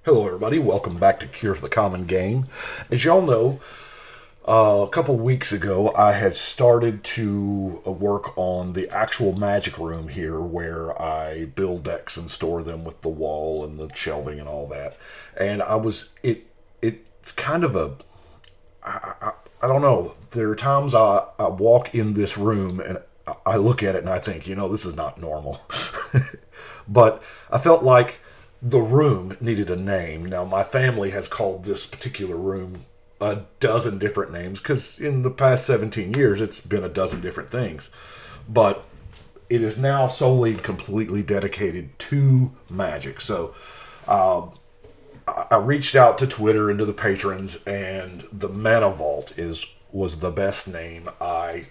Hello, everybody. Welcome back to Cure for the Common Game. As y'all know, a couple weeks ago, I had started to work on the actual magic room here where I build decks and store them with the wall and the shelving and all that. And it's kind of I don't know. There are times I walk in this room and I look at it and I think, this is not normal. But I felt like the room needed a name. Now, my family has called this particular room a dozen different names because in the past 17 years it's been a dozen different things. But it is now solely completely dedicated to magic. So I reached out to Twitter and to the patrons, and the Mana Vault was the best name I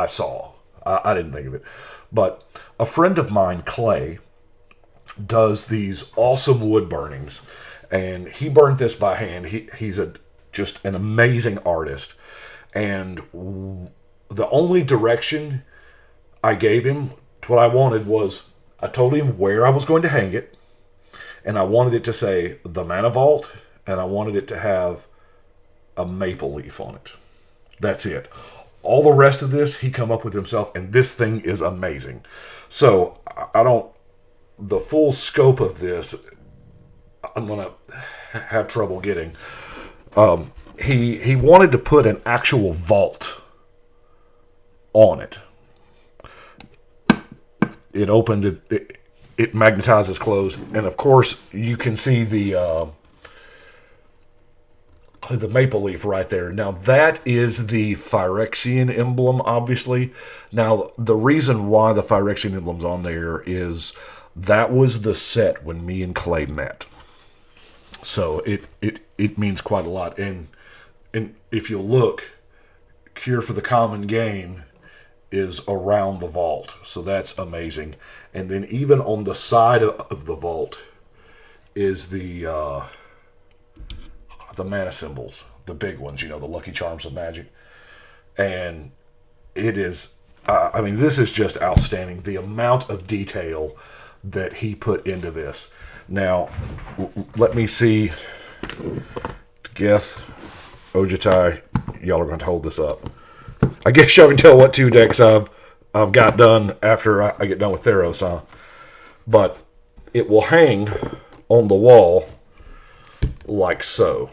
saw. I didn't think of it, but a friend of mine, Clay, does these awesome wood burnings, and he burned this by hand. He's just an amazing artist, and the only direction I gave him to what I wanted was I told him where I was going to hang it, and I wanted it to say the Mana Vault, and I wanted it to have a maple leaf on it. That's it. All the rest of this he come up with himself, and this thing is amazing. So I don't. The full scope of this, I'm gonna have trouble getting. He wanted to put an actual vault on it. It opens it magnetizes closed, and of course you can see the maple leaf right there. Now that is the Phyrexian emblem, obviously. Now the reason why the Phyrexian emblem's on there is that was the set when me and Clay met. So it means quite a lot. And if you look, Cure for the Common Game is around the vault. So that's amazing. And then even on the side of the vault is the mana symbols, the big ones, the Lucky Charms of Magic. And it is, this is just outstanding. The amount of detail that he put into this. Now, let me see. Guess, Ojitai, y'all are going to hold this up. I guess y'all can tell what two decks I've got done after I get done with Theros, huh? But it will hang on the wall like so.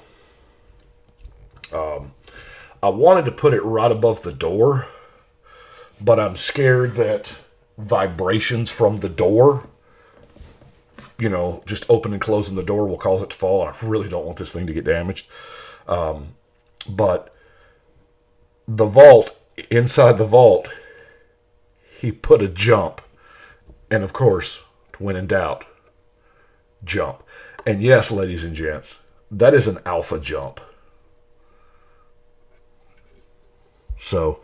I wanted to put it right above the door, but I'm scared that vibrations from the door, just opening and closing the door will cause it to fall. I really don't want this thing to get damaged. But the vault, inside the vault, he put a jump. And of course, when in doubt, jump. And yes, ladies and gents, that is an alpha jump. So,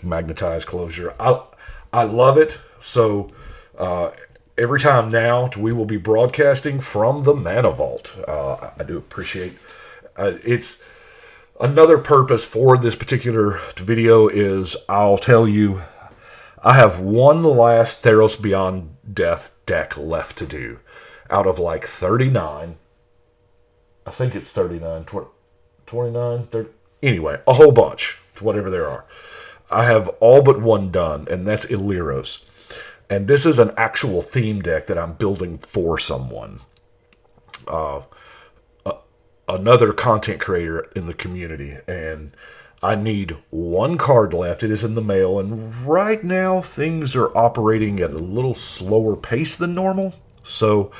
magnetized closure. I love it. So, every time now, we will be broadcasting from the Mana Vault. I do appreciate it's another purpose for this particular video is I'll tell you I have one last Theros Beyond Death deck left to do out of like 39. I think it's 39, 29, 30. Anyway, a whole bunch, whatever there are. I have all but one done, and that's Illyros. And this is an actual theme deck that I'm building for someone. Another content creator in the community. And I need one card left. It is in the mail. And right now, things are operating at a little slower pace than normal. So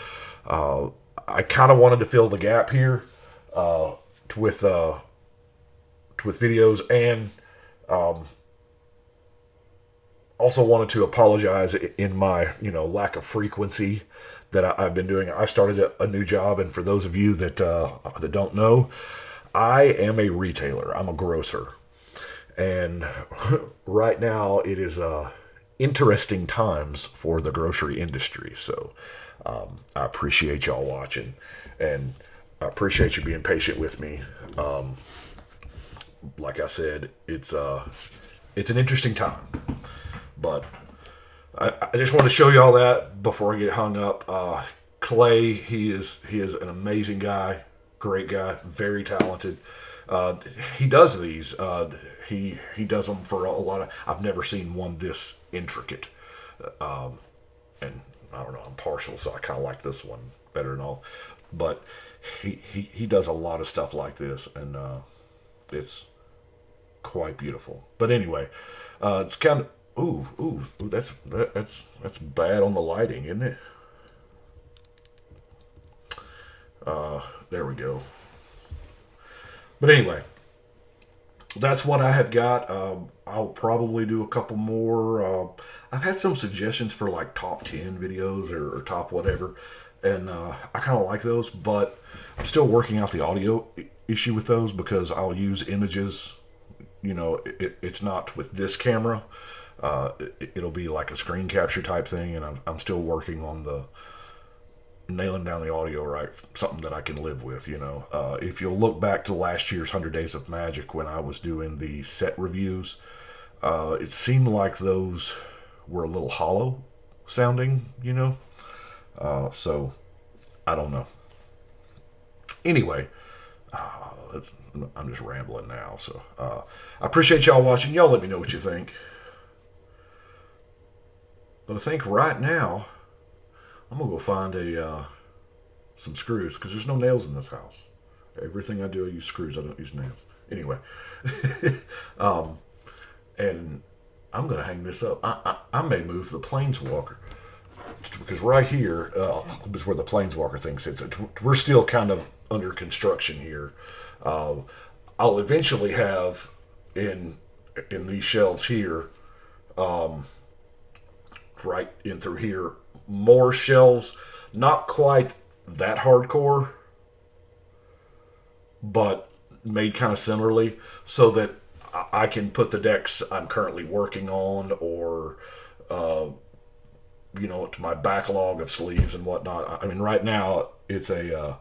I kind of wanted to fill the gap here with videos, and also wanted to apologize in my lack of frequency that I've been doing. I started a new job, and for those of you that don't know, I am a retailer. I'm a grocer, and right now it is interesting times for the grocery industry. So I appreciate y'all watching, and I appreciate you being patient with me. Like I said, it's an interesting time, but I just want to show you all that before I get hung up. Clay, he is an amazing guy, great guy, very talented. Uh, he does these. He does them for a lot of. I've never seen one this intricate, and I don't know. I'm partial, so I kind of like this one better than all. But he does a lot of stuff like this, and it's quite beautiful. But anyway, it's kind of ooh, that's bad on the lighting, isn't it? There we go. But anyway, that's what I have got. I'll probably do a couple more. I've had some suggestions for like top 10 videos or top whatever, and I kind of like those, but I'm still working out the audio issue with those because I'll use images. It's not with this camera. It'll be like a screen capture type thing, and I'm still working on the nailing down the audio right, something that I can live with. If you'll look back to last year's 100 Days of Magic when I was doing the set reviews, it seemed like those were a little hollow sounding. So I don't know. Anyway, I'm just rambling now. So I appreciate y'all watching. Y'all let me know what you think. But I think right now I'm gonna go find some screws because there's no nails in this house. Everything I do, I use screws. I don't use nails. Anyway, and I'm gonna hang this up. I may move the planeswalker because right here is where the planeswalker thing sits. We're still kind of under construction here. I'll eventually have in these shelves here, right in through here, more shelves. Not quite that hardcore, but made kind of similarly, so that I can put the decks I'm currently working on, or to my backlog of sleeves and whatnot. I mean, right now it's a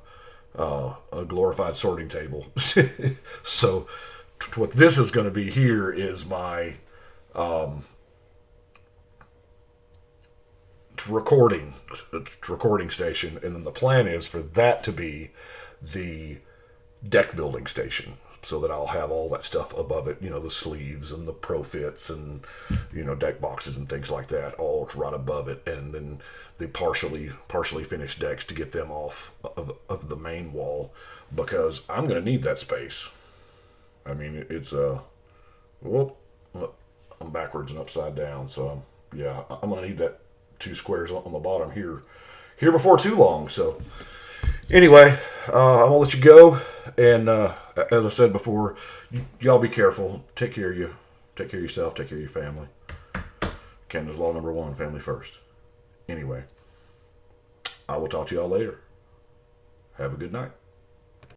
glorified sorting table. So what this is going to be here is my recording station, and then the plan is for that to be the deck building station, so that I'll have all that stuff above it, the sleeves and the profits and deck boxes and things like that, all right above it, and then the partially finished decks to get them off of the main wall, because I'm going to need that space. I mean, it's I'm backwards and upside down, so yeah, I'm going to need that 2 squares on the bottom here before too long. So anyway, I'm gonna let you go, and as I said before, y'all be careful. Take care of you. Take care of yourself. Take care of your family. Canada's law number 1: family first. Anyway, I will talk to y'all later. Have a good night.